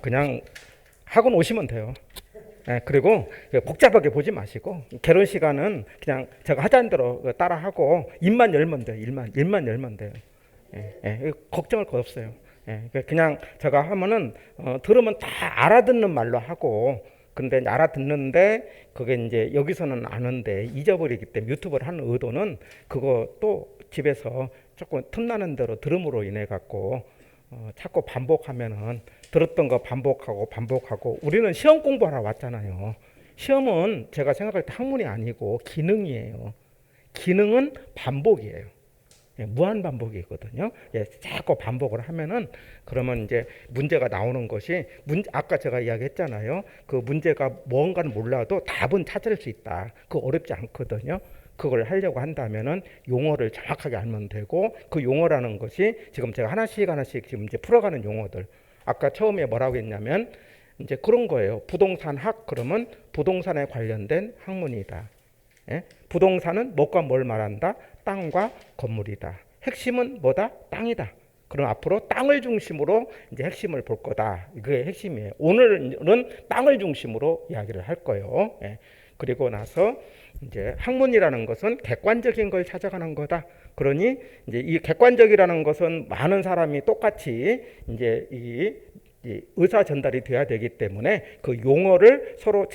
그냥 학원 오시면 돼요. 예, 그리고 복잡하게 보지 마시고 개론 시간은 그냥 제가 하자는 대로 따라하고 입만 열면 돼요. 입만 열면 돼요. 걱정할 거 없어요. 그냥 제가 하면은 들으면 다 알아듣는 말로 하고 근데 이제 알아듣는데 그게 이제 여기서는 아는데 잊어버리기 때문에 유튜브를 하는 의도는 그거 또 집에서 조금 틈나는 대로 들음으로 인해 갖고 자꾸 반복하면은 들었던 거 반복하고 우리는 시험 공부하러 왔잖아요. 시험은 제가 생각할 때 학문이 아니고 기능이에요. 기능은 반복이에요. 무한 반복이거든요. 자꾸 반복을 하면은 그러면 이제 문제가 나오는 것이 아까 제가 이야기했잖아요. 그 문제가 뭔가는 몰라도 답은 찾을 수 있다. 그거 어렵지 않거든요. 그걸 하려고 한다면은 용어를 정확하게 알면 되고 그 용어라는 것이 지금 제가 하나씩 지금 이제 풀어가는 용어들. 아까 처음에 뭐라고 했냐면 이제 그런 거예요. 부동산학 그러면 부동산에 관련된 학문이다. 부동산은 뭐가 뭘 말한다? 땅과 건물이다. 핵심은 뭐다? 땅이다. 그럼 앞으로 땅을 중심으로 이제 핵심을 볼 거다. 그게 핵심이에요. 오늘은 땅을 중심으로 이야기를 할 거예요. 그리고 나서 이제 학문이라는 것은 객관적인 걸 찾아가는 거다. 그러니 이제 이 객관적이라는 것은 많은 사람이 똑같이 이제 이 의사 전달이 돼야 되기 때문에 그 용어를 서로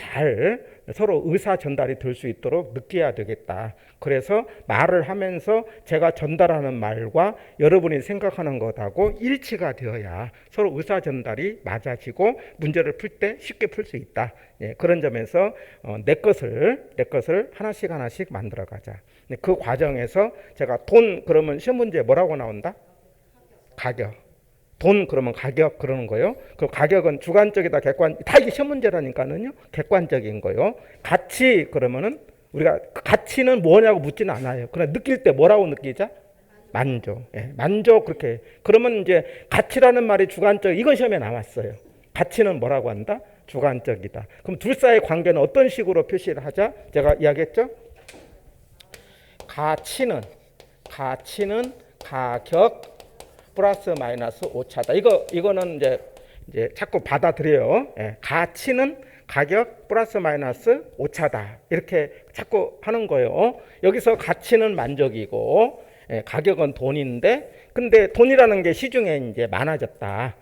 의사 전달이 될 수 있도록 느껴야 되겠다. 그래서 말을 하면서 제가 전달하는 말과 여러분이 생각하는 것하고 일치가 되어야 서로 의사 전달이 맞아지고 문제를 풀 때 쉽게 풀 수 있다. 그런 점에서 내 것을 하나씩 만들어 가자. 그 과정에서 제가 돈 그러면 시험 문제 뭐라고 나온다? 가격. 돈 그러면 가격 그러는 거예요. 그 가격은 주관적이다 다 이게 시험 문제라니까는요. 객관적인 거요. 가치 그러면은 우리가 가치는 뭐냐고 묻지는 않아요. 그냥 느낄 때 뭐라고 느끼자? 만족. 만족 그렇게. 그러면 이제 가치라는 말이 주관적 이건 시험에 나왔어요. 가치는 뭐라고 한다? 주관적이다. 그럼 둘 사이의 관계는 어떤 식으로 표시를 하자? 제가 이야기했죠. 가치는 가격 플러스 마이너스 오차다. 이거는 이제 자꾸 받아들여요. 가치는 가격 플러스 마이너스 오차다. 이렇게 자꾸 하는 거예요. 여기서 가치는 만족이고 가격은 돈인데 근데 돈이라는 게 시중에 이제 많아졌다.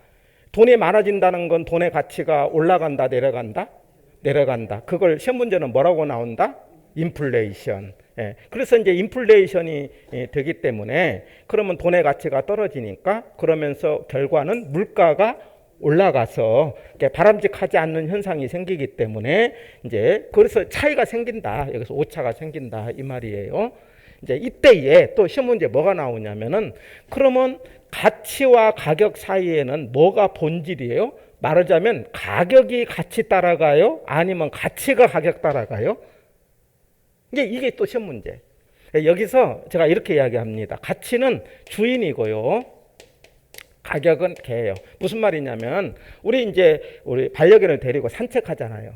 돈이 많아진다는 건 돈의 가치가 올라간다, 내려간다. 그걸 시험 문제는 뭐라고 나온다? 인플레이션. 그래서 이제 인플레이션이 되기 때문에 그러면 돈의 가치가 떨어지니까 그러면서 결과는 물가가 올라가서 바람직하지 않는 현상이 생기기 때문에 이제 그래서 차이가 생긴다. 여기서 오차가 생긴다 이 말이에요. 이제 이때에 또 시험 문제 뭐가 나오냐면은 그러면 가치와 가격 사이에는 뭐가 본질이에요? 말하자면 가격이 가치 따라가요? 아니면 가치가 가격 따라가요? 이게 또 시험 문제. 여기서 제가 이렇게 이야기합니다. 가치는 주인이고요. 가격은 개예요. 무슨 말이냐면 우리 반려견을 데리고 산책하잖아요.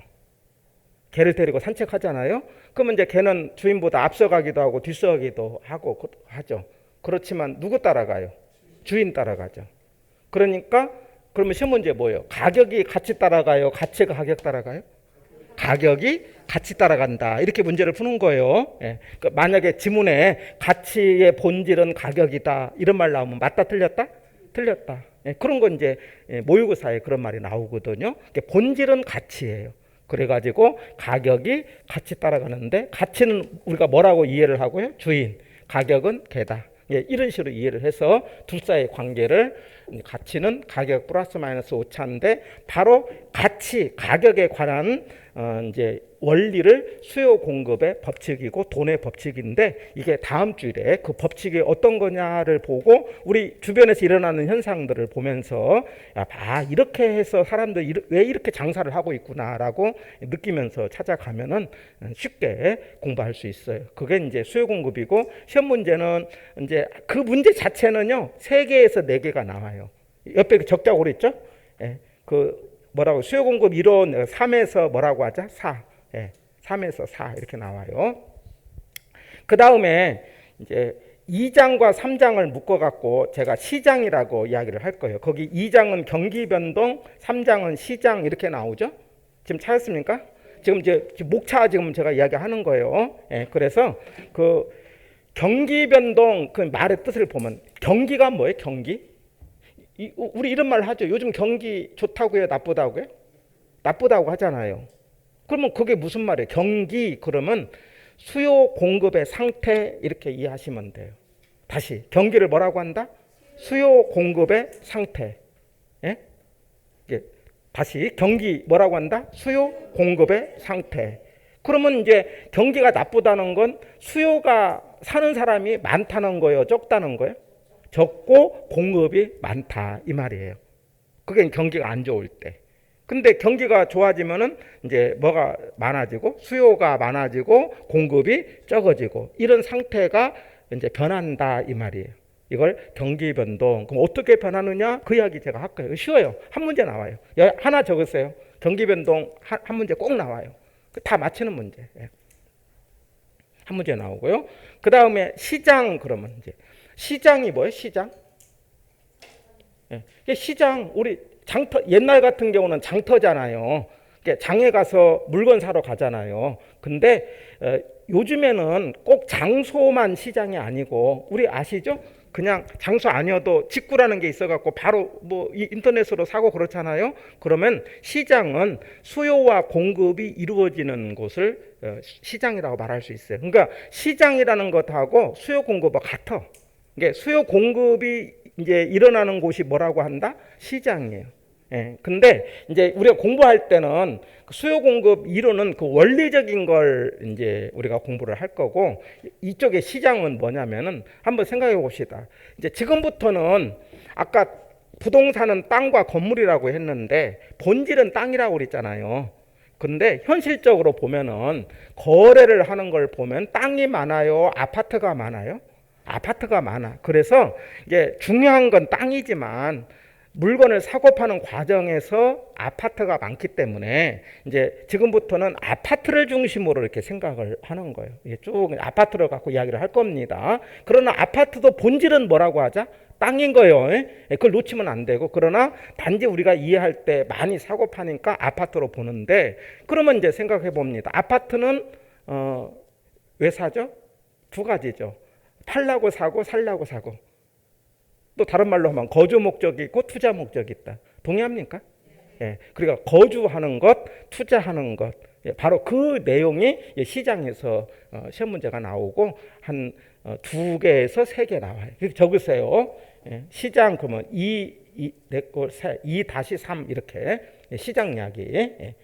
개를 데리고 산책하잖아요. 그러면 이제 개는 주인보다 앞서가기도 하고 뒤서가기도 하고 하죠. 그렇지만 누구 따라가요? 주인 따라가죠. 그러니까 그러면 시험 문제 뭐예요? 가격이 가치 따라가요? 가치가 가격 따라가요? 가격이 가치 따라간다. 이렇게 문제를 푸는 거예요. 그러니까 만약에 지문에 가치의 본질은 가격이다. 이런 말 나오면 맞다 틀렸다? 틀렸다. 그런 건 이제 모의고사에 그런 말이 나오거든요. 그러니까 본질은 가치예요. 그래가지고 가격이 가치 따라가는데 가치는 우리가 뭐라고 이해를 하고요? 주인. 가격은 개다. 이런 식으로 이해를 해서 둘 사이의 관계를 가치는 가격 플러스 마이너스 오차인데 바로 가격에 관한 이제 원리를 수요 공급의 법칙이고 돈의 법칙인데 이게 다음 주일에 그 법칙이 어떤 거냐를 보고 우리 주변에서 일어나는 현상들을 보면서 이렇게 해서 사람들이 왜 이렇게 장사를 하고 있구나라고 느끼면서 찾아가면은 쉽게 공부할 수 있어요. 그게 이제 수요 공급이고 시험 문제는 이제 그 문제 자체는요 3개에서 4개가 나와요. 옆에 적자고 그랬죠? 뭐라고 수요 공급 이론 3에서 뭐라고 하자? 4. 3에서 4 이렇게 나와요. 그 다음에 이제 2장과 3장을 묶어갖고 제가 시장이라고 이야기를 할 거예요. 거기 2장은 경기 변동, 3장은 시장 이렇게 나오죠. 지금 찾았습니까? 지금 이제 목차 지금 제가 이야기하는 거예요. 예, 그래서 그 경기 변동 그 말의 뜻을 보면 경기가 뭐예요? 경기? 우리 이런 말 하죠. 요즘 경기 좋다고 해요? 나쁘다고 해요? 나쁘다고 하잖아요. 그러면 그게 무슨 말이에요? 경기 그러면 수요 공급의 상태 이렇게 이해하시면 돼요. 다시 경기를 뭐라고 한다? 수요 공급의 상태. 예? 다시 경기 뭐라고 한다? 수요 공급의 상태. 그러면 이제 경기가 나쁘다는 건 수요가 사는 사람이 많다는 거예요, 적다는 거예요? 적고 공급이 많다 이 말이에요. 그게 경기가 안 좋을 때. 근데 경기가 좋아지면은 이제 뭐가 많아지고 수요가 많아지고 공급이 적어지고 이런 상태가 이제 변한다 이 말이에요. 이걸 경기 변동. 그럼 어떻게 변하느냐? 그 이야기 제가 할 거예요. 쉬워요. 한 문제 나와요. 하나 적으세요. 경기 변동 한 문제 꼭 나와요. 다 맞히는 문제. 한 문제 나오고요. 그 다음에 시장 그러면 이제 시장이 뭐예요? 시장? 시장 우리 장터 옛날 같은 경우는 장터잖아요. 장에 가서 물건 사러 가잖아요. 근데 요즘에는 꼭 장소만 시장이 아니고 우리 아시죠? 그냥 장소 아니어도 직구라는 게 있어갖고 바로 뭐 인터넷으로 사고 그렇잖아요. 그러면 시장은 수요와 공급이 이루어지는 곳을 시장이라고 말할 수 있어요. 그러니까 시장이라는 것하고 수요 공급과 같아. 이게 수요 공급이 이제 일어나는 곳이 뭐라고 한다? 시장이에요. 예. 근데 이제 우리가 공부할 때는 수요 공급 이론은 그 원리적인 걸 이제 우리가 공부를 할 거고 이쪽의 시장은 뭐냐면은 한번 생각해 봅시다. 이제 지금부터는 아까 부동산은 땅과 건물이라고 했는데 본질은 땅이라고 그랬잖아요. 근데 현실적으로 보면은 거래를 하는 걸 보면 땅이 많아요? 아파트가 많아요? 아파트가 많아. 그래서 이제 중요한 건 땅이지만 물건을 사고 파는 과정에서 아파트가 많기 때문에 이제 지금부터는 아파트를 중심으로 이렇게 생각을 하는 거예요. 쭉 아파트를 갖고 이야기를 할 겁니다. 그러나 아파트도 본질은 뭐라고 하자? 땅인 거예요. 그걸 놓치면 안 되고 그러나 단지 우리가 이해할 때 많이 사고 파니까 아파트로 보는데 그러면 이제 생각해 봅니다. 아파트는 왜 사죠? 두 가지죠. 팔라고 사고 살라고 사고. 또 다른 말로 하면 거주 목적이 있고 투자 목적이 있다. 동의합니까? 예. 그러니까 거주하는 것, 투자하는 것. 예. 바로 그 내용이 시장에서 시험 문제가 나오고 한 2개에서 3개 나와요. 적으세요. 예. 시장 그러면 2-3 이렇게 시장 이야기. 예.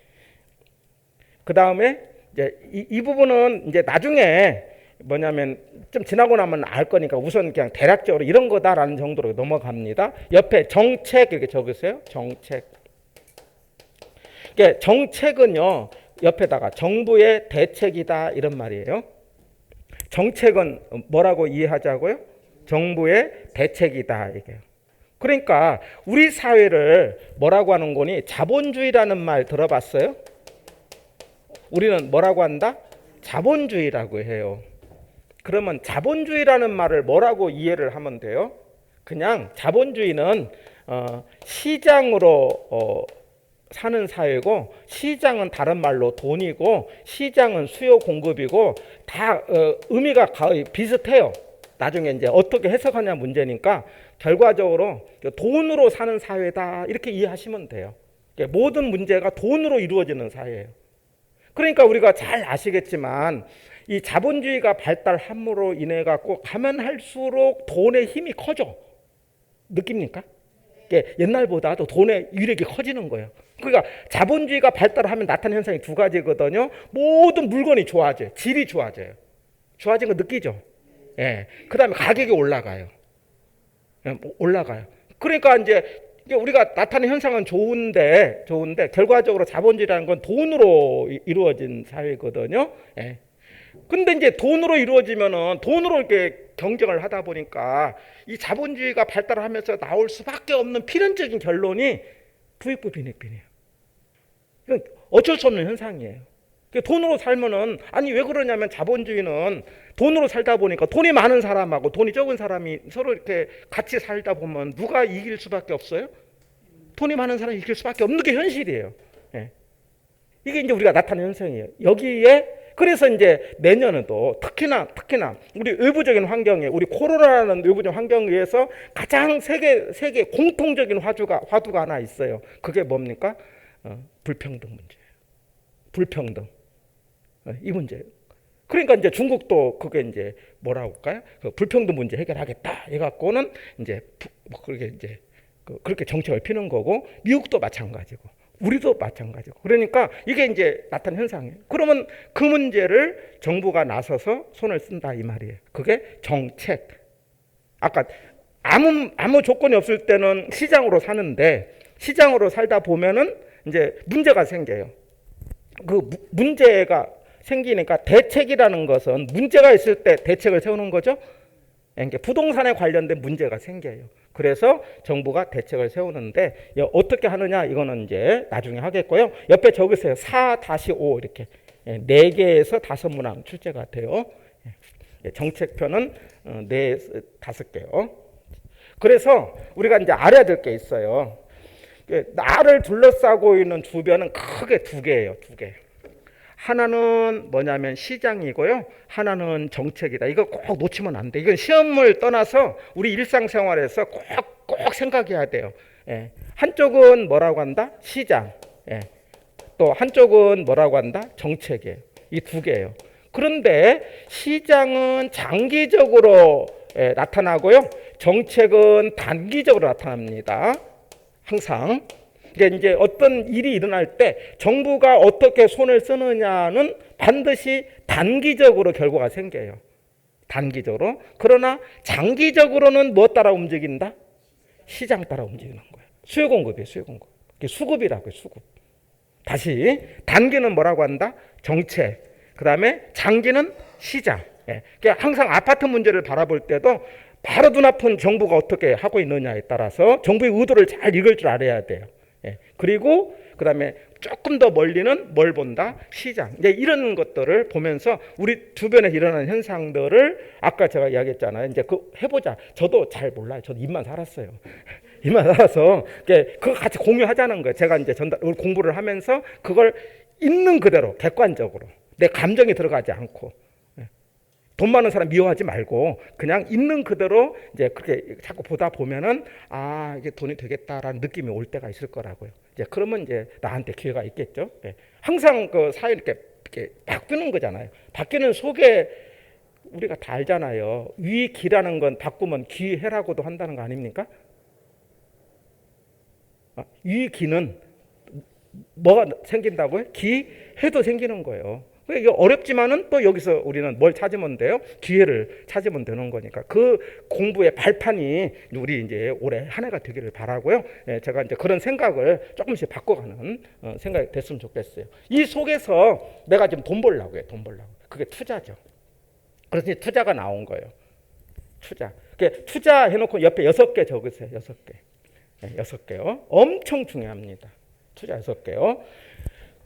그 다음에 이제 이 부분은 이제 나중에 뭐냐면 좀 지나고 나면 알 거니까 우선 그냥 대략적으로 이런 거다라는 정도로 넘어갑니다. 옆에 정책 이렇게 적으세요. 정책. 그러니까 정책은요. 옆에다가 정부의 대책이다 이런 말이에요. 정책은 뭐라고 이해하자고요? 정부의 대책이다 이게요. 그러니까 우리 사회를 뭐라고 하는 거니? 자본주의라는 말 들어봤어요? 우리는 뭐라고 한다? 자본주의라고 해요. 그러면 자본주의라는 말을 뭐라고 이해를 하면 돼요? 그냥 자본주의는 시장으로 사는 사회고 시장은 다른 말로 돈이고 시장은 수요 공급이고 다 의미가 거의 비슷해요. 나중에 이제 어떻게 해석하냐 문제니까 결과적으로 돈으로 사는 사회다 이렇게 이해하시면 돼요. 모든 문제가 돈으로 이루어지는 사회예요. 그러니까 우리가 잘 아시겠지만 이 자본주의가 발달함으로 인해 갖고 가면 할수록 돈의 힘이 커져. 느낍니까? 옛날보다도 돈의 위력이 커지는 거예요. 그러니까 자본주의가 발달하면 나타나는 현상이 2가지거든요. 모든 물건이 좋아져요. 질이 좋아져요. 좋아진 거 느끼죠? 예. 그 다음에 가격이 올라가요. 예, 올라가요. 그러니까 이제 우리가 나타나는 현상은 좋은데 결과적으로 자본주의라는 건 돈으로 이루어진 사회거든요. 예. 근데 이제 돈으로 이루어지면은 돈으로 이렇게 경쟁을 하다 보니까 이 자본주의가 발달하면서 나올 수밖에 없는 필연적인 결론이 부익부 빈익빈이에요. 이건 어쩔 수 없는 현상이에요. 돈으로 살면은, 아니 왜 그러냐면 자본주의는 돈으로 살다 보니까 돈이 많은 사람하고 돈이 적은 사람이 서로 이렇게 같이 살다 보면 누가 이길 수밖에 없어요? 돈이 많은 사람이 이길 수밖에 없는 게 현실이에요. 예. 이게 이제 우리가 나타낸 현상이에요. 여기에 그래서 이제 내년에도 특히나 우리 외부적인 환경에, 우리 코로나라는 외부적인 환경에 의해서 가장 세계 공통적인 화두가 하나 있어요. 그게 뭡니까? 불평등 문제예요. 불평등. 이 문제예요. 그러니까 이제 중국도 그게 이제 뭐라고 할까요? 그 불평등 문제 해결하겠다. 해갖고는 이제 그렇게 이제 그렇게 정책을 피는 거고, 미국도 마찬가지고, 우리도 마찬가지고. 그러니까 이게 이제 나타난 현상이에요. 그러면 그 문제를 정부가 나서서 손을 쓴다 이 말이에요. 그게 정책. 아까 아무 조건이 없을 때는 시장으로 사는데, 시장으로 살다 보면은 이제 문제가 생겨요. 그 문제가 생기니까 대책이라는 것은 문제가 있을 때 대책을 세우는 거죠. 그러니까 부동산에 관련된 문제가 생겨요. 그래서 정부가 대책을 세우는데 어떻게 하느냐 이거는 이제 나중에 하겠고요. 옆에 적으세요. 4-5 이렇게 4개에서 5문항 출제가 돼요. 정책표는 5개요. 그래서 우리가 이제 알아야 될 게 있어요. 나를 둘러싸고 있는 주변은 크게 2개예요. 2개. 하나는 뭐냐면 시장이고요. 하나는 정책이다. 이거 꼭 놓치면 안 돼. 이건 시험을 떠나서 우리 일상생활에서 꼭 생각해야 돼요. 예. 한쪽은 뭐라고 한다? 시장. 예. 또 한쪽은 뭐라고 한다? 정책이에요. 이 2개예요. 그런데 시장은 장기적으로 나타나고요. 정책은 단기적으로 나타납니다. 항상. 이제 어떤 일이 일어날 때 정부가 어떻게 손을 쓰느냐는 반드시 단기적으로 결과가 생겨요. 단기적으로. 그러나 장기적으로는 뭐 따라 움직인다? 시장 따라 움직이는 거예요. 수요 공급이에요. 수요 공급. 수급이라고요. 수급. 다시 단기는 뭐라고 한다? 정책. 그 다음에 장기는 시장. 그러니까 항상 아파트 문제를 바라볼 때도 바로 눈앞은 정부가 어떻게 하고 있느냐에 따라서 정부의 의도를 잘 읽을 줄 알아야 돼요. 그리고 그 다음에 조금 더 멀리는 뭘 본다? 시장. 이제 이런 것들을 보면서 우리 주변에 일어나는 현상들을 아까 제가 이야기했잖아요. 이제 그 해보자. 저도 잘 몰라요. 저도 입만 살았어요. 입만 살아서 그거 같이 공유하자는 거예요. 제가 이제 공부를 하면서 그걸 있는 그대로 객관적으로 내 감정이 들어가지 않고 돈 많은 사람 미워하지 말고 그냥 있는 그대로 이제 그렇게 자꾸 보다 보면은 아 이게 돈이 되겠다라는 느낌이 올 때가 있을 거라고요. 이제 그러면 이제 나한테 기회가 있겠죠. 예. 항상 그 사회 이렇게 바뀌는 거잖아요. 바뀌는 속에 우리가 다 알잖아요. 위기라는 건 바꾸면 기회라고도 한다는 거 아닙니까? 위기는 뭐가 생긴다고요? 기회도 생기는 거예요. 이게 어렵지만은 또 여기서 우리는 뭘 찾으면 돼요? 기회를 찾으면 되는 거니까 그 공부의 발판이 우리 이제 올해 한 해가 되기를 바라고요. 제가 이제 그런 생각을 조금씩 바꿔가는 생각이 됐으면 좋겠어요. 이 속에서 내가 지금 돈 벌려고 해요. 돈 벌려고. 그게 투자죠. 그래서 이제 투자가 나온 거예요. 투자. 투자 해놓고 옆에 6개 적으세요. 6개. 6개요. 엄청 중요합니다. 투자 6개요.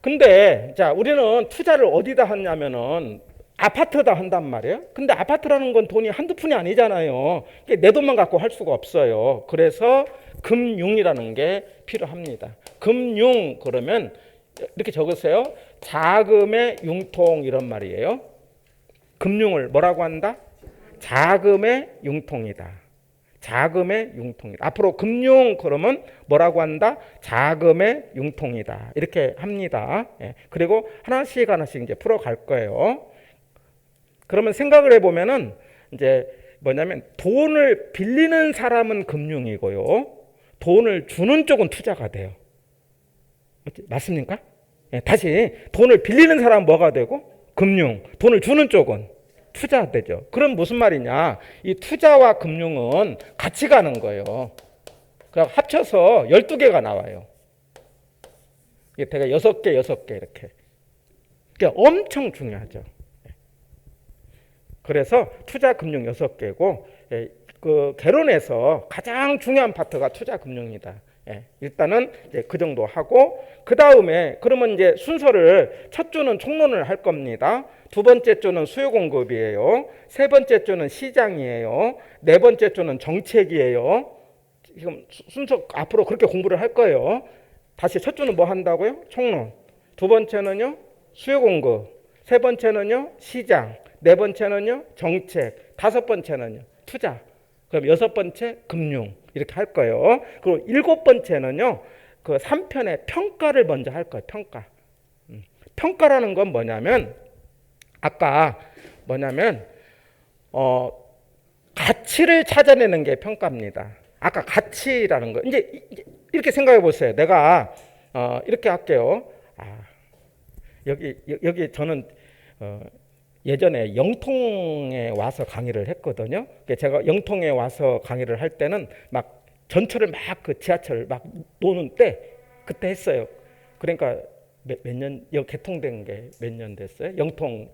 근데 자 우리는 투자를 어디다 하냐면은 아파트다 한단 말이에요. 근데 아파트라는 건 돈이 한두 푼이 아니잖아요. 내 돈만 갖고 할 수가 없어요. 그래서 금융이라는 게 필요합니다. 금융 그러면 이렇게 적으세요. 자금의 융통 이런 말이에요. 금융을 뭐라고 한다? 자금의 융통이다. 자금의 융통이다. 앞으로 금융 그러면 뭐라고 한다? 자금의 융통이다. 이렇게 합니다. 그리고 하나씩 이제 풀어갈 거예요. 그러면 생각을 해보면은 이제 뭐냐면 돈을 빌리는 사람은 금융이고요. 돈을 주는 쪽은 투자가 돼요. 맞습니까? 다시 돈을 빌리는 사람은 뭐가 되고? 금융. 돈을 주는 쪽은 투자되죠. 그럼 무슨 말이냐? 이 투자와 금융은 같이 가는 거예요. 그냥 합쳐서 12개가 나와요. 이게 대략 6개 이렇게. 그러니까 엄청 중요하죠. 그래서 투자, 금융 6개고 그 개론에서 가장 중요한 파트가 투자금융이다. 예, 일단은 이제 그 정도 하고 그 다음에 그러면 이제 순서를 첫 주는 총론을 할 겁니다. 두 번째 주는 수요 공급이에요. 세 번째 주는 시장이에요. 네 번째 주는 정책이에요. 지금 순서 앞으로 그렇게 공부를 할 거예요. 다시 첫 주는 뭐 한다고요? 총론. 두 번째는요 수요 공급. 세 번째는요 시장. 네 번째는요 정책. 다섯 번째는요 투자. 그럼 여섯 번째 금융 이렇게 할 거예요. 그리고 일곱 번째는요 그 3편의 평가를 먼저 할 거예요. 평가. 평가라는 건 뭐냐면 아까 뭐냐면 가치를 찾아내는 게 평가입니다. 아까 가치라는 거 이제 이렇게 생각해 보세요. 내가 이렇게 할게요. 여기 저는 예전에 영통에 와서 강의를 했거든요. 제가 영통에 와서 강의를 할 때는 막 전철을 막 그 지하철 막 노는 때 그때 했어요. 그러니까 몇 년, 여기 개통된 게 몇 년 됐어요? 영통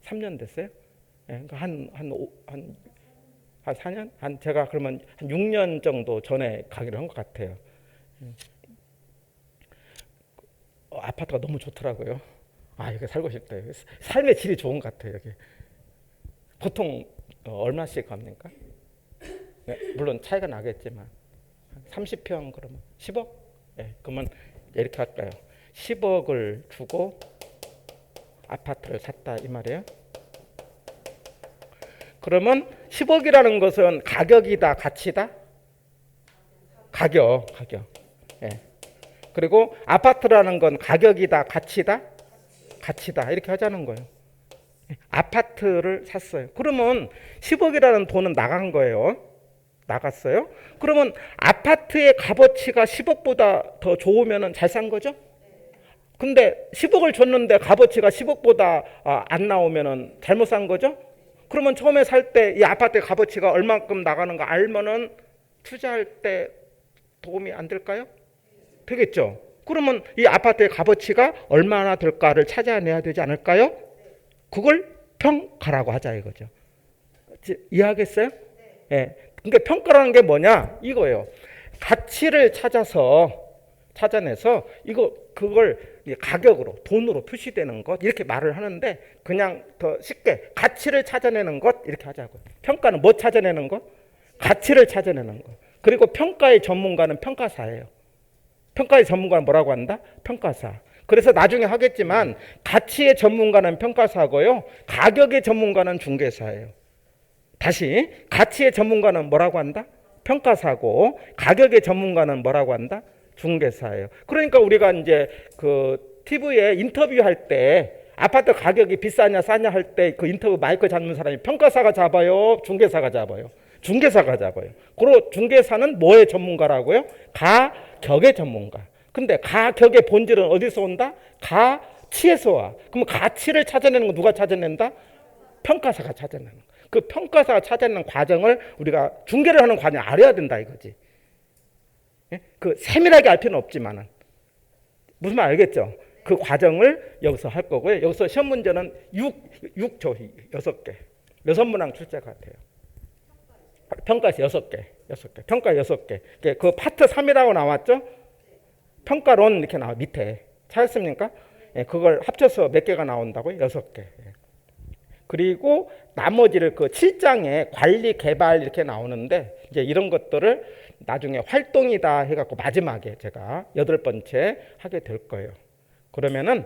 3년 됐어요? 네, 그러니까 한 4년? 제가 그러면 한 6년 정도 전에 강의를 한 것 같아요. 아파트가 너무 좋더라고요. 여기 살고 싶다. 삶의 질이 좋은 것 같아요. 여기. 보통 얼마씩 합니까? 네, 물론 차이가 나겠지만 30평 그러면 10억? 네, 그러면 이렇게 할까요? 10억을 주고 아파트를 샀다 이 말이에요. 그러면 10억이라는 것은 가격이다, 가치다? 가격. 예. 그리고 아파트라는 건 가격이다, 가치다? 가치다. 이렇게 하자는 거예요. 아파트를 샀어요. 그러면 10억이라는 돈은 나간 거예요. 나갔어요. 그러면 아파트의 값어치가 10억보다 더 좋으면 잘 산 거죠? 근데 10억을 줬는데 값어치가 10억보다 안 나오면 잘못 산 거죠? 그러면 처음에 살 때 이 아파트의 값어치가 얼마큼 나가는 거 알면은 투자할 때 도움이 안 될까요? 되겠죠. 그러면 이 아파트의 값어치가 얼마나 될까를 찾아내야 되지 않을까요? 그걸 평가라고 하자 이거죠. 이해하겠어요? 예. 그러니까 평가라는 게 뭐냐? 이거예요. 가치를 찾아내서 그걸 가격으로 돈으로 표시되는 것 이렇게 말을 하는데 그냥 더 쉽게 가치를 찾아내는 것 이렇게 하자고요. 평가는 뭐 찾아내는 것? 가치를 찾아내는 것. 그리고 평가의 전문가는 평가사예요. 평가의 전문가는 뭐라고 한다? 평가사. 그래서 나중에 하겠지만 가치의 전문가는 평가사고요. 가격의 전문가는 중개사예요. 다시 가치의 전문가는 뭐라고 한다? 평가사고 가격의 전문가는 뭐라고 한다? 중개사예요. 그러니까 우리가 이제 그 TV에 인터뷰할 때 아파트 가격이 비싸냐 싸냐 할 때 그 인터뷰 마이크 잡는 사람이 평가사가 잡아요? 중개사가 잡아요? 중개사가 잡아요. 그리고 중개사는 뭐의 전문가라고요? 가격의 전문가. 근데 가격의 본질은 어디서 온다? 가치에서 와. 그럼 가치를 찾아내는 건 누가 찾아낸다? 평가사가 찾아내는 거. 그 평가사가 찾아내는 과정을 우리가 중개를 하는 과정을 알아야 된다 이거지. 그 세밀하게 알 필요는 없지만은 무슨 말 알겠죠? 그 과정을 여기서 할 거고요. 여기서 시험 문제는 6개. 6문항 출제 같아요. 평가에서 6개. 평가 6개. 그 파트 3이라고 나왔죠? 평가론 이렇게 나와 밑에. 찾았습니까? 그걸 합쳐서 몇 개가 나온다고요? 6개. 그리고 나머지를 그 7장에 관리 개발 이렇게 나오는데 이제 이런 것들을 나중에 활동이다 해갖고 마지막에 제가 8번째 하게 될 거예요. 그러면은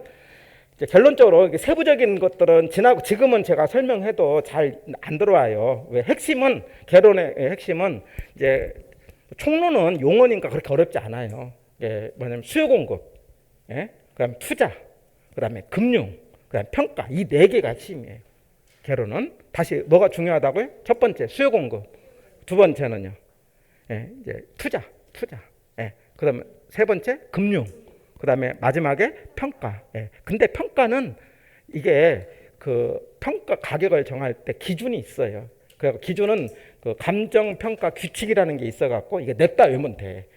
이제 결론적으로 세부적인 것들은 지금은 제가 설명해도 잘 안 들어와요. 왜 핵심은 개론의 핵심은 이제 총론은 용어니까 그렇게 어렵지 않아요. 뭐냐면 수요 공급, 그다음 투자, 그다음에 금융, 그다음 평가 이 4개가 핵심이에요. 개론은 다시 뭐가 중요하다고요? 첫 번째 수요 공급, 두 번째는요. 이제 투자. 그다음에 세 번째 금융. 그다음에 마지막에 평가. 근데 평가는 이게 그 평가 가격을 정할 때 기준이 있어요. 그래서 기준은 그 감정 평가 규칙이라는 게 있어 갖고 이게 냅다 외우면 돼.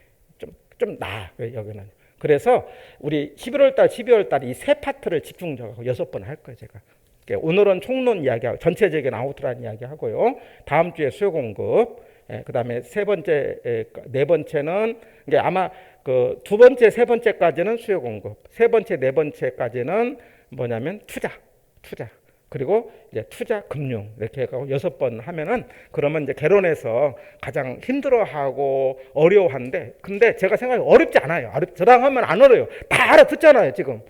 좀 나아. 여기는. 그래서 우리 11월 달, 12월 달 이 세 파트를 집중적으로 6번 할 거예요, 제가. 오늘은 총론 이야기하고 전체적인 아우트라인 이야기하고요. 다음 주에 수요 공급. 그다음에 네 번째는 이게 아마 그 두 번째, 세 번째까지는 수요 공급, 세 번째, 네 번째까지는 뭐냐면 투자. 그리고 이제 투자 금융 이렇게 해서 6번 하면은 그러면 이제 개론에서 가장 힘들어하고 어려워하는데 근데 제가 생각해 어렵지 않아요. 저랑 하면 안 어려요. 다 알아듣잖아요 지금.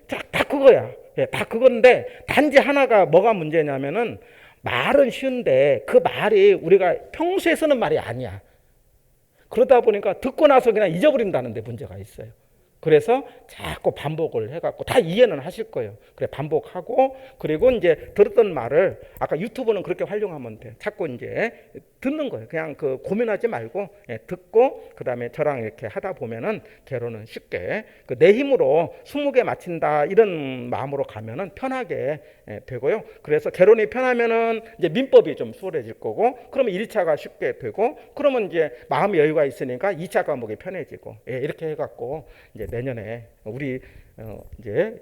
다 그거야. 다 그건데 단지 하나가 뭐가 문제냐면은 말은 쉬운데 그 말이 우리가 평소에 쓰는 말이 아니야. 그러다 보니까 듣고 나서 그냥 잊어버린다는 데 문제가 있어요. 그래서 자꾸 반복을 해갖고 다 이해는 하실 거예요. 그래 반복하고 그리고 이제 들었던 말을 아까 유튜브는 그렇게 활용하면 돼. 자꾸 이제 듣는 거예요. 그냥 그 고민하지 말고 듣고 그 다음에 저랑 이렇게 하다 보면은 개론은 쉽게 그 내 힘으로 20개 맞힌다 이런 마음으로 가면은 편하게 되고요. 그래서 개론이 편하면은 이제 민법이 좀 수월해질 거고 그러면 1차가 쉽게 되고 그러면 이제 마음의 여유가 있으니까 2차 과목이 편해지고 이렇게 해갖고 이제 내년에 우리 이제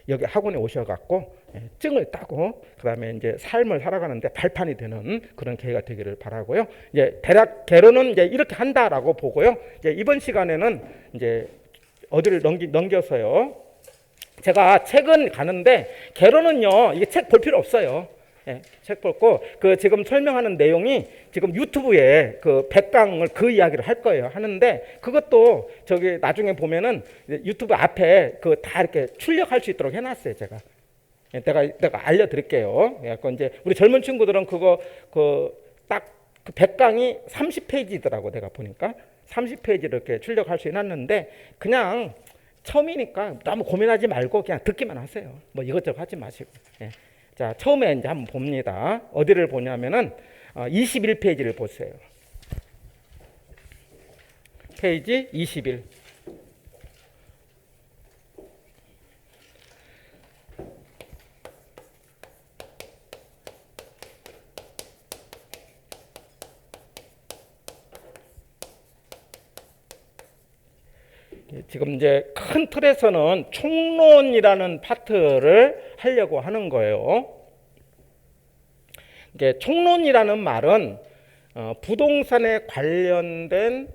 여기 학원에 오셔갖고 증을 따고 그다음에 이제 삶을 살아가는데 발판이 되는 그런 계기가 되기를 바라고요. 이제 대략 개론은 이제 이렇게 한다라고 보고요. 이제 이번 시간에는 이제 어디를 넘겨서요. 제가 책은 가는데 개론은요. 이게 책 볼 필요 없어요. 책 볼고 그 지금 설명하는 내용이 지금 유튜브에 그 100강을 그 이야기를 할 거예요. 하는데 그것도 저기 나중에 보면은 유튜브 앞에 그 다 이렇게 출력할 수 있도록 해놨어요. 제가 알려드릴게요. 그래서 이제 우리 젊은 친구들은 그거 딱 그 100강이 30페이지더라고 내가 보니까 30페이지 이렇게 출력할 수 해놨는데 그냥 처음이니까 너무 고민하지 말고 그냥 듣기만 하세요. 뭐 이것저것 하지 마시고. 자, 처음에 이제 한번 봅니다. 어디를 보냐면은 21페이지를 보세요. 페이지 21. 지금 이제 큰 틀에서는 총론이라는 파트를 하려고 하는 거예요. 이게 총론이라는 말은 부동산에 관련된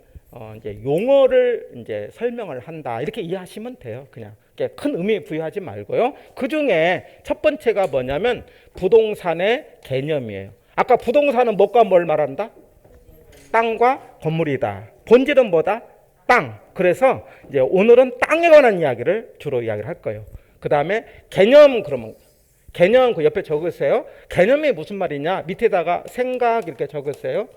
이제 용어를 이제 설명을 한다 이렇게 이해하시면 돼요. 그냥 큰 의미 부여하지 말고요. 그 중에 첫 번째가 뭐냐면 부동산의 개념이에요. 아까 부동산은 뭐과 뭘 말한다? 땅과 건물이다. 본질은 뭐다? 땅. 그래서 이제 오늘은 땅에 관한 이야기를 주로 이야기를 할 거예요. 그 다음에 개념 그러면 개념 그 옆에 적으세요. 개념이 무슨 말이냐? 밑에다가 생각 이렇게 적으세요.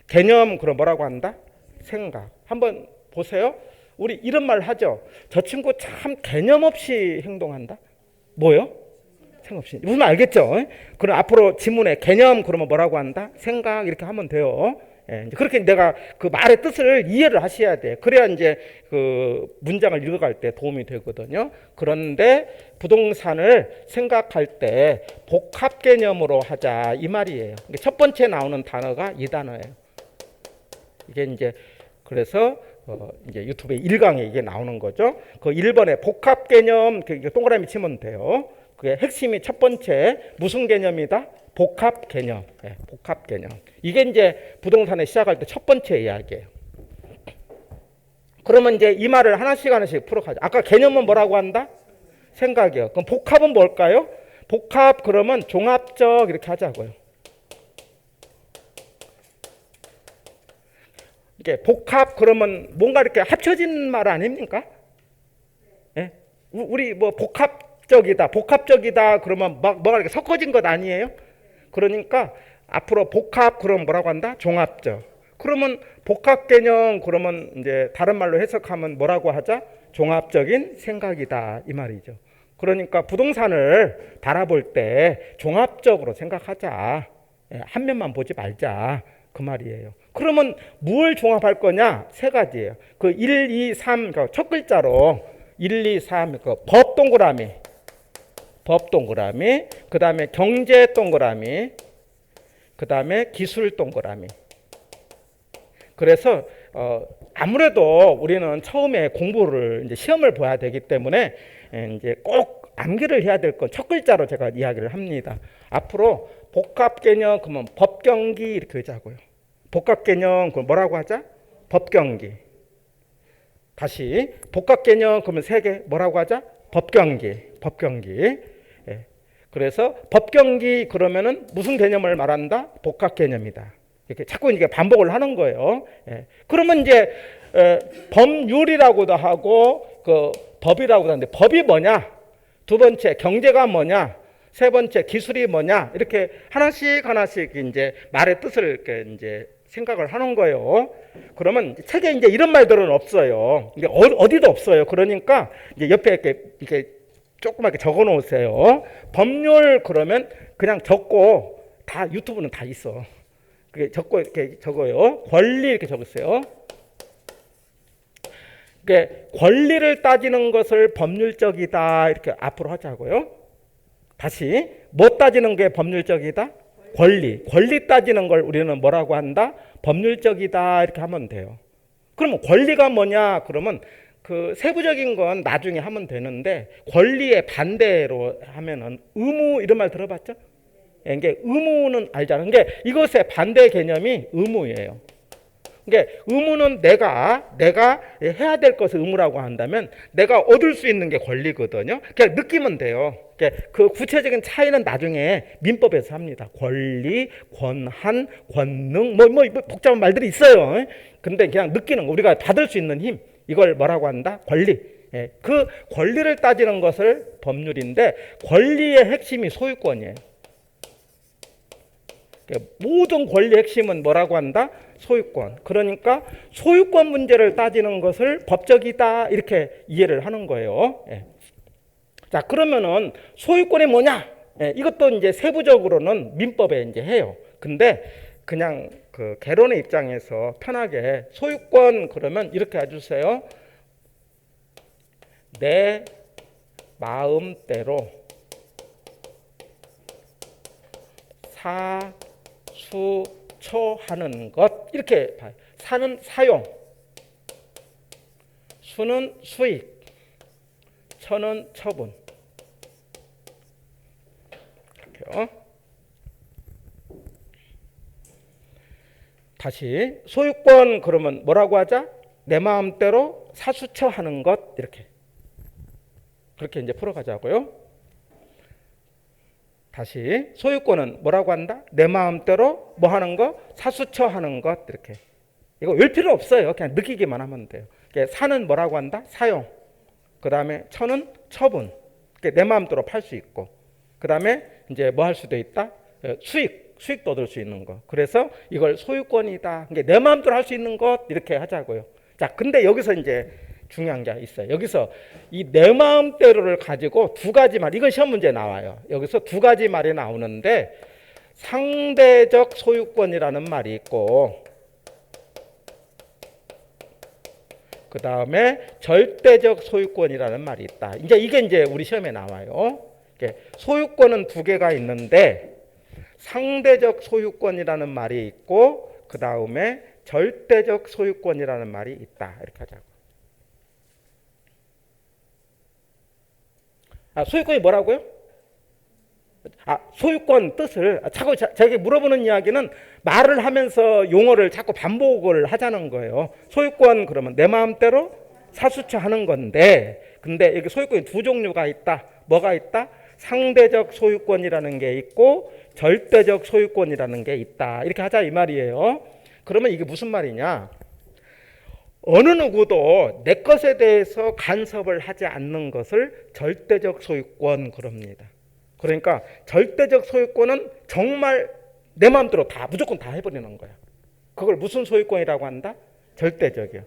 개념 그럼 뭐라고 한다? 생각. 한번 보세요. 우리 이런 말 하죠. 저 친구 참 개념 없이 행동한다. 뭐요? 생각 없이. 무슨 말 알겠죠? 그럼 앞으로 지문에 개념 그러면 뭐라고 한다? 생각 이렇게 하면 돼요. 이제 그렇게 내가 그 말의 뜻을 이해를 하셔야 돼. 그래야 이제 그 문장을 읽어갈 때 도움이 되거든요. 그런데 부동산을 생각할 때 복합 개념으로 하자 이 말이에요. 첫 번째 나오는 단어가 이 단어예요. 이게 이제 그래서 이제 유튜브에 1강에 이게 나오는 거죠. 그 1번에 복합 개념 동그라미 치면 돼요. 그게 핵심이 첫 번째 무슨 개념이다? 복합 개념. 복합 개념. 이게 이제 부동산에 시작할 때 첫 번째 이야기예요. 그러면 이제 이 말을 하나씩 풀어가죠. 아까 개념은 뭐라고 한다? 생각이요. 그럼 복합은 뭘까요? 복합 그러면 종합적 이렇게 하자고요. 이게 복합 그러면 뭔가 이렇게 합쳐진 말 아닙니까? 예? 우리 뭐 복합적이다 그러면 뭐가 이렇게 섞어진 것 아니에요? 그러니까 앞으로 복합 그러면 뭐라고 한다? 종합적. 그러면 복합 개념 그러면 이제 다른 말로 해석하면 뭐라고 하자? 종합적인 생각이다 이 말이죠. 그러니까 부동산을 바라볼 때 종합적으로 생각하자. 한 면만 보지 말자 그 말이에요. 그러면 뭘 종합할 거냐? 세 가지예요. 그 1, 2, 3 첫 글자로 1, 2, 3 그 법 동그라미 그 다음에 경제 동그라미 그 다음에 기술 동그라미. 그래서 아무래도 우리는 처음에 공부를 이제 시험을 봐야 되기 때문에 이제 꼭 암기를 해야 될 건 첫 글자로 제가 이야기를 합니다. 앞으로 복합 개념 그러면 법경기 이렇게 하자고요. 복합 개념 그럼 뭐라고 하자? 법경기. 다시 복합 개념 그러면 세 개 뭐라고 하자? 법경기. 법경기. 예. 그래서 법경기 그러면은 무슨 개념을 말한다? 복합 개념이다. 이렇게 자꾸 이게 반복을 하는 거예요. 예. 그러면 이제 법률이라고도 하고 그 법이라고도 하는데 법이 뭐냐? 두 번째 경제가 뭐냐? 세 번째 기술이 뭐냐? 이렇게 하나씩 이제 말의 뜻을 이렇게 이제 생각을 하는 거예요. 그러면 책에 이제 이런 말들은 없어요. 이게 어디도 없어요. 그러니까 이제 옆에 이렇게 조그맣게 적어 놓으세요. 법률 그러면 그냥 적고 다 유튜브는 다 있어. 그게 적고 이렇게 적어요. 권리 이렇게 적으세요. 그게 권리를 따지는 것을 법률적이다 이렇게 앞으로 하자고요. 다시 뭐 따지는 게 법률적이다? 권리 따지는 걸 우리는 뭐라고 한다? 법률적이다 이렇게 하면 돼요. 그러면 권리가 뭐냐? 그러면 그 세부적인 건 나중에 하면 되는데 권리의 반대로 하면은 의무 이런 말 들어봤죠? 이게 의무는 알잖아요. 이게 이것의 반대 개념이 의무예요. 이게 의무는 내가 해야 될 것을 의무라고 한다면 내가 얻을 수 있는 게 권리거든요. 그냥 느끼면 돼요. 그 구체적인 차이는 나중에 민법에서 합니다. 권리, 권한, 권능 뭐 복잡한 말들이 있어요. 근데 그냥 느끼는 거 우리가 받을 수 있는 힘 이걸 뭐라고 한다? 권리. 그 권리를 따지는 것을 법률인데 권리의 핵심이 소유권이에요. 모든 권리의 핵심은 뭐라고 한다? 소유권. 그러니까 소유권 문제를 따지는 것을 법적이다 이렇게 이해를 하는 거예요. 자 그러면은 소유권이 뭐냐? 이것도 이제 세부적으로는 민법에 이제 해요. 근데 그냥 그 개론의 입장에서 편하게 소유권 그러면 이렇게 해주세요. 내 마음대로 사수처하는 것 이렇게 봐요. 사는 사용, 수는 수익, 처는 처분. 이렇게요. 다시 소유권 그러면 뭐라고 하자? 내 마음대로 사수처하는 것 이렇게 그렇게 이제 풀어가자고요. 다시 소유권은 뭐라고 한다? 내 마음대로 뭐 하는 거? 사수처하는 것 이렇게. 이거 외울 필요 없어요. 그냥 느끼기만 하면 돼요. 사는 뭐라고 한다? 사용. 그 다음에 처는 처분. 내 마음대로 팔 수 있고. 그 다음에 이제 뭐 할 수도 있다? 수익도 얻을 수 있는 거. 그래서 이걸 소유권이다. 내 마음대로 할 수 있는 것 이렇게 하자고요. 자, 근데 여기서 이제 중요한 게 있어요. 여기서 이 내 마음대로를 가지고 두 가지 말, 이건 시험 문제에 나와요. 여기서 두 가지 말이 나오는데 상대적 소유권이라는 말이 있고 그 다음에 절대적 소유권이라는 말이 있다. 이게 이제 우리 시험에 나와요. 소유권은 두 개가 있는데 상대적 소유권이라는 말이 있고 그 다음에 절대적 소유권이라는 말이 있다. 이렇게 하자고. 소유권이 뭐라고요? 소유권 뜻을 자꾸 저에게 물어보는 이야기는 말을 하면서 용어를 자꾸 반복을 하자는 거예요. 소유권 그러면 내 마음대로 사수처하는 건데 근데 여기 소유권이 두 종류가 있다. 뭐가 있다? 상대적 소유권이라는 게 있고 절대적 소유권이라는 게 있다. 이렇게 하자 이 말이에요. 그러면 이게 무슨 말이냐? 어느 누구도 내 것에 대해서 간섭을 하지 않는 것을 절대적 소유권 그럽니다. 그러니까 절대적 소유권은 정말 내 마음대로 다 무조건 다 해버리는 거야. 그걸 무슨 소유권이라고 한다? 절대적이요.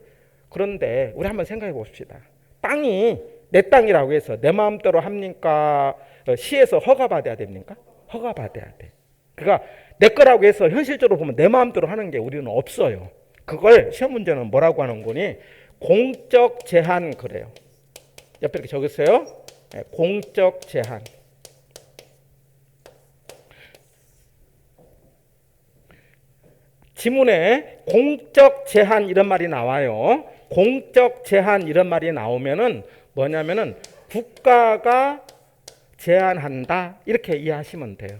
그런데 우리 한번 생각해 봅시다. 땅이 내 땅이라고 해서 내 마음대로 합니까? 시에서 허가받아야 됩니까? 허가받아야 돼. 그러니까 내 거라고 해서 현실적으로 보면 내 마음대로 하는 게 우리는 없어요. 그걸 시험 문제는 뭐라고 하는 거니? 공적 제한 그래요. 옆에 이렇게 적으세요. 공적 제한. 지문에 공적 제한 이런 말이 나와요. 공적 제한 이런 말이 나오면은 뭐냐면은 국가가 제한한다 이렇게 이해하시면 돼요.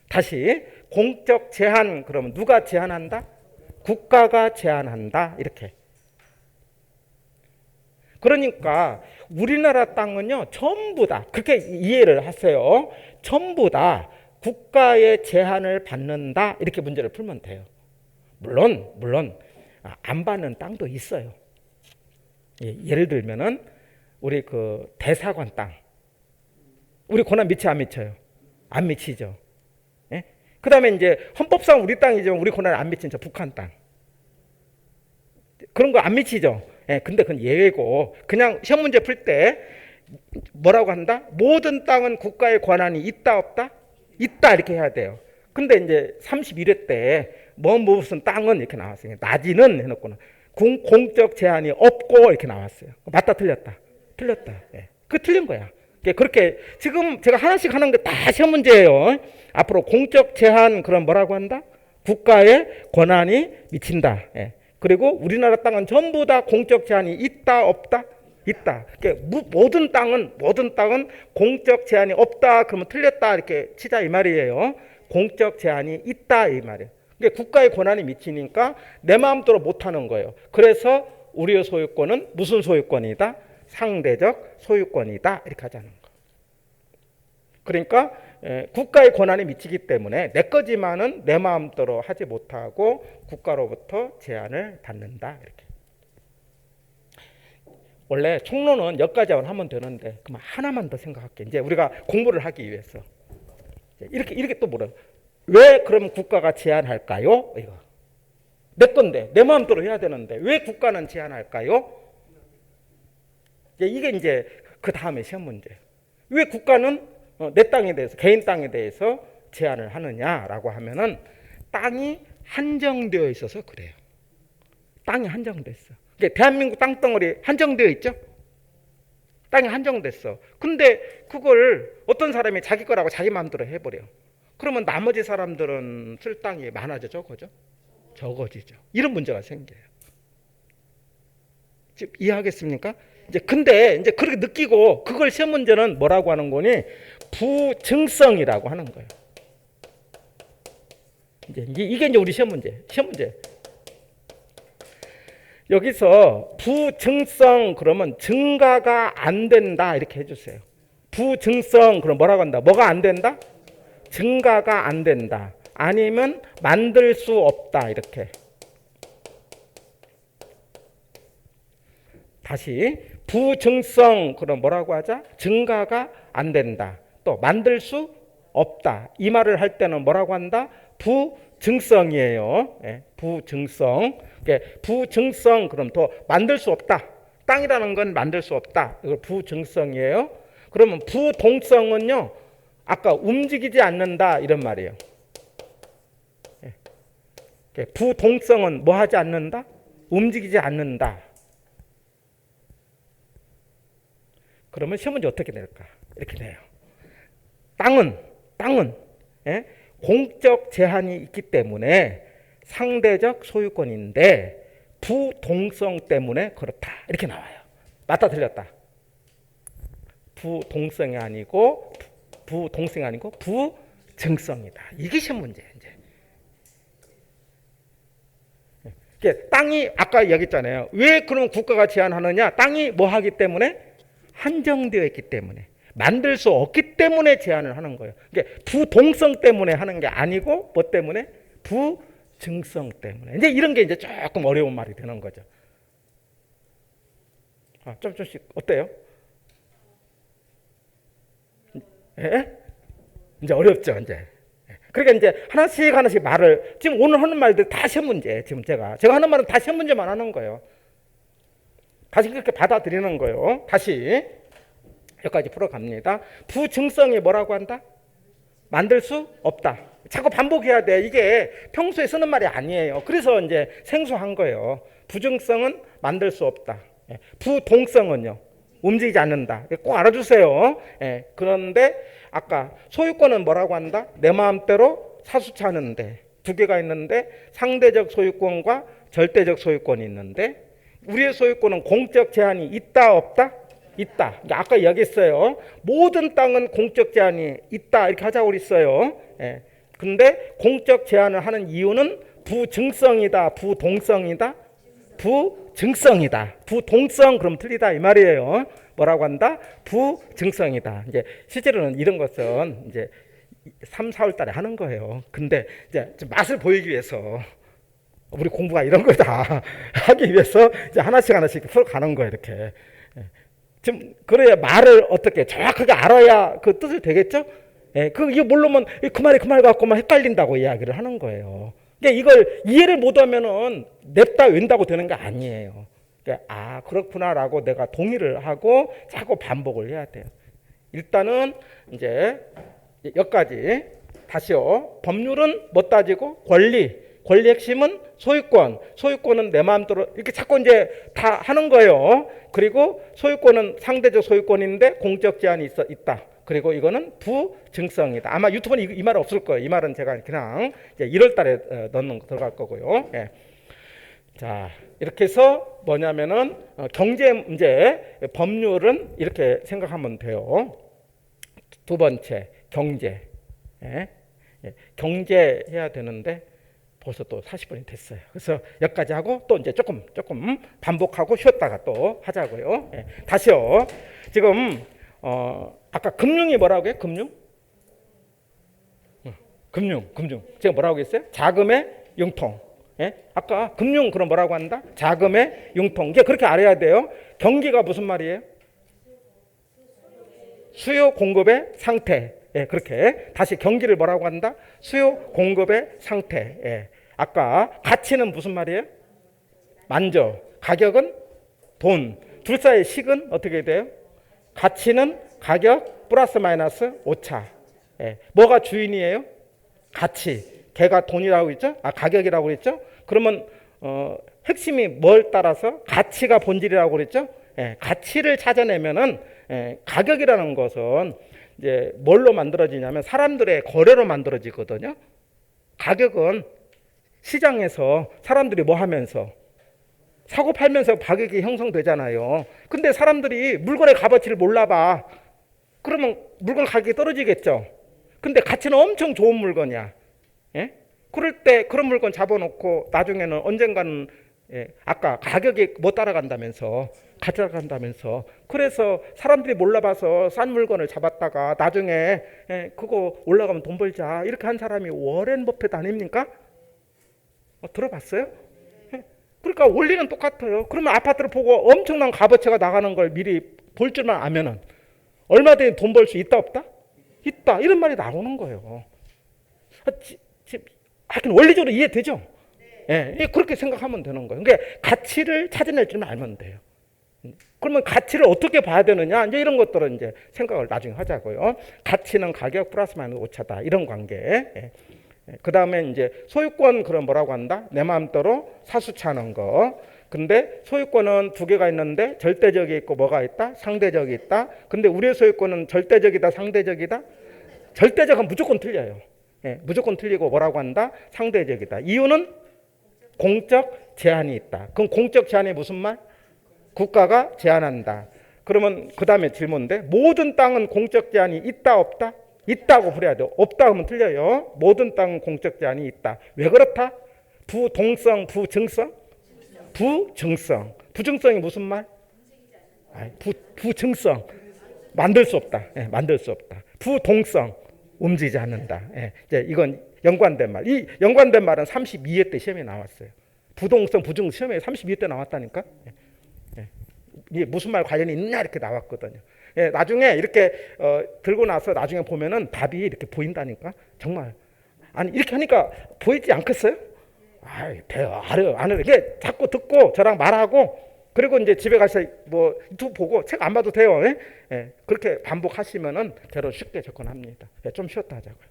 다시 공적 제한 그러면 누가 제한한다? 국가가 제한한다 이렇게. 그러니까 우리나라 땅은요 전부 다 그렇게 이해를 하세요. 전부 다 국가의 제한을 받는다 이렇게 문제를 풀면 돼요. 물론 안 받는 땅도 있어요. 예를 들면은 우리 그 대사관 땅, 우리 권한 미치 안 미쳐요? 안 미치죠. 예? 그다음에 이제 헌법상 우리 땅이지만 우리 권한 안 미친 저 북한 땅, 그런 거 안 미치죠. 예, 근데 그건 예외고 그냥 시험 문제 풀 때 뭐라고 한다? 모든 땅은 국가의 권한이 있다 없다? 있다 이렇게 해야 돼요. 근데 이제 31회 때 무슨 땅은 이렇게 나왔어요. 나지는 해놓고는 공적 제한이 없고 이렇게 나왔어요. 맞다 틀렸다? 틀렸다. 예. 그 틀린 거야. 그렇게 지금 제가 하나씩 하는 게 다 시험 문제예요. 앞으로 공적 제한 그럼 뭐라고 한다? 국가의 권한이 미친다. 예. 그리고 우리나라 땅은 전부 다 공적 제한이 있다 없다? 있다. 모든 땅은 공적 제한이 없다 그러면 틀렸다 이렇게 치자 이 말이에요. 공적 제한이 있다 이 말이에요. 국가의 권한이 미치니까 내 마음대로 못하는 거예요. 그래서 우리의 소유권은 무슨 소유권이다? 상대적 소유권이다 이렇게 하자는 거. 그러니까 국가의 권한이 미치기 때문에 내 거지만은 내 마음대로 하지 못하고 국가로부터 제한을 받는다 이렇게. 원래 총론은 여기까지만 하면 되는데 그럼 하나만 더 생각할게. 이제 우리가 공부를 하기 위해서 이렇게 또 물어요. 왜 그럼 국가가 제한할까요? 이거 내 건데 내 마음대로 해야 되는데 왜 국가는 제한할까요? 이게 이제 그 다음에 시험 문제. 왜 국가는 내 땅에 대해서 개인 땅에 대해서 제한을 하느냐라고 하면은 땅이 한정되어 있어서 그래요. 땅이 한정돼 있어. 대한민국 땅덩어리 한정되어 있죠? 땅이 한정됐어. 근데 그걸 어떤 사람이 자기 거라고 자기 마음대로 해버려. 그러면 나머지 사람들은 쓸 땅이 많아져 적어져? 적어지죠. 이런 문제가 생겨요. 지금 이해하겠습니까? 근데 이제 그렇게 느끼고 그걸 시험 문제는 뭐라고 하는 거니? 부증성이라고 하는 거예요. 이게 이제 우리 시험 문제. 여기서 부증성 그러면 증가가 안 된다 이렇게 해주세요. 부증성 그럼 뭐라고 한다? 뭐가 안 된다? 증가가 안 된다. 아니면 만들 수 없다 이렇게. 다시 부증성 그럼 뭐라고 하자? 증가가 안 된다. 또 만들 수 없다. 이 말을 할 때는 뭐라고 한다? 부증성이에요. 예, 부증성. 부증성 그럼 더 만들 수 없다. 땅이라는 건 만들 수 없다. 이거 부증성이에요. 그러면 부동성은요. 아까 움직이지 않는다 이런 말이에요. 예. 부동성은 뭐 하지 않는다? 움직이지 않는다. 그러면 시험 문제 어떻게 될까? 이렇게 돼요. 땅은 예? 공적 제한이 있기 때문에 상대적 소유권인데 부동성 때문에 그렇다. 이렇게 나와요. 맞다 틀렸다. 부동성이 아니고 부증성이다. 이게 시험 문제예요. 이제. 땅이 아까 얘기했잖아요. 왜 그럼 국가가 제한하느냐? 땅이 뭐 하기 때문에? 한정되어 있기 때문에. 만들 수 없기 때문에 제한을 하는 거예요. 부동성 때문에 하는 게 아니고 뭐 때문에? 부증성 때문에. 이제 이런 게 이제 조금 어려운 말이 되는 거죠. 좀씩 어때요? 예? 이제 어렵죠, 이제. 그러니까 이제 하나씩 말을 지금 오늘 하는 말들 다 시험 문제. 지금 제가 하는 말은 다 시험 문제만 하는 거예요. 다시 그렇게 받아들이는 거예요. 다시 여기까지 풀어갑니다. 부증성이 뭐라고 한다? 만들 수 없다. 자꾸 반복해야 돼. 이게 평소에 쓰는 말이 아니에요. 그래서 이제 생소한 거예요. 부증성은 만들 수 없다. 부동성은요? 움직이지 않는다. 꼭 알아주세요. 그런데 아까 소유권은 뭐라고 한다? 내 마음대로 사수차는데 두 개가 있는데 상대적 소유권과 절대적 소유권이 있는데 우리의 소유권은 공적 제한이 있다 없다? 있다. 아까 이야기했어요. 모든 땅은 공적 제한이 있다. 이렇게 하자고 그랬어요. 예. 근데 공적 제한을 하는 이유는 부증성이다. 부동성이다. 부증성이다. 부동성 그럼 틀리다 이 말이에요. 뭐라고 한다? 부증성이다. 이제 실제로는 이런 것은 이제 3, 4월 달에 하는 거예요. 근데 이제 맛을 보이기 위해서 우리 공부가 이런 거다 하기 위해서 이제 하나씩 풀어가는 거예요. 이렇게. 지금 그래야 말을 어떻게 정확하게 알아야 그 뜻이 되겠죠? 예, 이게 모르면 그 말이 그 말 갖고만 헷갈린다고 이야기를 하는 거예요. 그러니까 이걸 이해를 못하면은 냅다 웬다고 되는 게 아니에요. 그러니까 아 그렇구나라고 내가 동의를 하고 자꾸 반복을 해야 돼요. 일단은 이제 여기까지 다시요. 법률은 뭐 따지고 권리 핵심은 소유권은 내 마음대로 이렇게 자꾸 이제 다 하는 거예요. 그리고 소유권은 상대적 소유권인데 공적 제한이 있다. 그리고 이거는 부증성이다. 아마 유튜브는 이 말 없을 거예요. 이 말은 제가 그냥 이제 1월 달에 넣는 거 들어갈 거고요. 예. 자, 이렇게 해서 뭐냐면은 경제 문제, 법률은 이렇게 생각하면 돼요. 두 번째, 경제. 예. 예. 경제 해야 되는데 벌써 또 40분이 됐어요. 그래서 여기까지 하고 또 이제 조금 반복하고 쉬었다가 또 하자고요. 예. 다시요. 지금 아까 금융이 뭐라고 해요? 금융. 제가 뭐라고 했어요? 자금의 융통. 예? 아까 금융 그럼 뭐라고 한다? 자금의 융통. 이게 그렇게 알아야 돼요. 경기가 무슨 말이에요? 수요 공급의 상태. 예, 그렇게 다시 경기를 뭐라고 한다? 수요 공급의 상태. 예. 아까 가치는 무슨 말이에요? 만져. 가격은 돈. 둘 사이의 식은 어떻게 돼요? 가치는 가격 플러스 마이너스 오차. 예. 뭐가 주인이에요? 가치. 걔가 돈이라고 했죠? 가격이라고 그랬죠? 그러면 핵심이 뭘 따라서 가치가 본질이라고 그랬죠? 예. 가치를 찾아내면은 가격이라는 것은 이제 뭘로 만들어지냐면 사람들의 거래로 만들어지거든요. 가격은 시장에서 사람들이 뭐 하면서 사고 팔면서 가격이 형성되잖아요. 근데 사람들이 물건의 값어치를 몰라봐. 그러면 물건 가격이 떨어지겠죠. 근데 가치는 엄청 좋은 물건이야. 예? 그럴 때 그런 물건 잡아놓고 나중에는 언젠가는 아까 가격이 못 따라간다면서 가져간다면서 그래서 사람들이 몰라봐서 싼 물건을 잡았다가 나중에 그거 올라가면 돈 벌자 이렇게 한 사람이 워렌 버핏 아닙니까? 들어봤어요? 그러니까 원리는 똑같아요. 그러면 아파트를 보고 엄청난 값어치가 나가는 걸 미리 볼 줄만 알면은 얼마든지 돈 벌 수 있다 없다? 있다 이런 말이 나오는 거예요. 하여튼 원리적으로 이해되죠? 예, 그렇게 생각하면 되는 거예요. 그러니까 가치를 찾아낼 줄만 알면 돼요. 그러면 가치를 어떻게 봐야 되느냐? 이제 이런 것들은 이제 생각을 나중에 하자고요. 가치는 가격 플러스 마이너스 오차다. 이런 관계. 예. 그 다음에 이제 소유권 그럼 뭐라고 한다? 내 마음대로 사수차는 거. 근데 소유권은 두 개가 있는데 절대적이 있고 뭐가 있다? 상대적이 있다. 근데 우리의 소유권은 절대적이다, 상대적이다? 절대적은 무조건 틀려요. 예, 무조건 틀리고 뭐라고 한다? 상대적이다. 이유는 공적 제한이 있다. 그럼 공적 제한이 무슨 말? 국가가 제한한다. 그러면 그 다음에 질문인데 모든 땅은 공적 제한이 있다 없다? 있다고 그래야 돼요. 없다 하면 틀려요. 모든 땅은 공적 제한이 있다. 왜 그렇다? 부동성, 부증성? 부증성. 부증성이 무슨 말? 부증성. 만들 수 없다. 예, 만들 수 없다. 부동성. 움직이지 않는다. 예, 이제 이건 연관된 말. 이 연관된 말은 32회 때 시험에 나왔어요. 부동성, 부증성 시험에 32회 때 나왔다니까. 이게 무슨 말 관련이 있냐 이렇게 나왔거든요. 예, 나중에 이렇게 들고 나서 나중에 보면은 답이 이렇게 보인다니까. 정말 아니 이렇게 하니까 보이지 않겠어요? 돼요. 알아요. 이게 자꾸 듣고 저랑 말하고 그리고 이제 집에 가서 뭐 유튜브 보고 책 안 봐도 돼요. 예? 예, 그렇게 반복하시면은 저로 쉽게 접근합니다. 예, 좀 쉬었다 하자고요.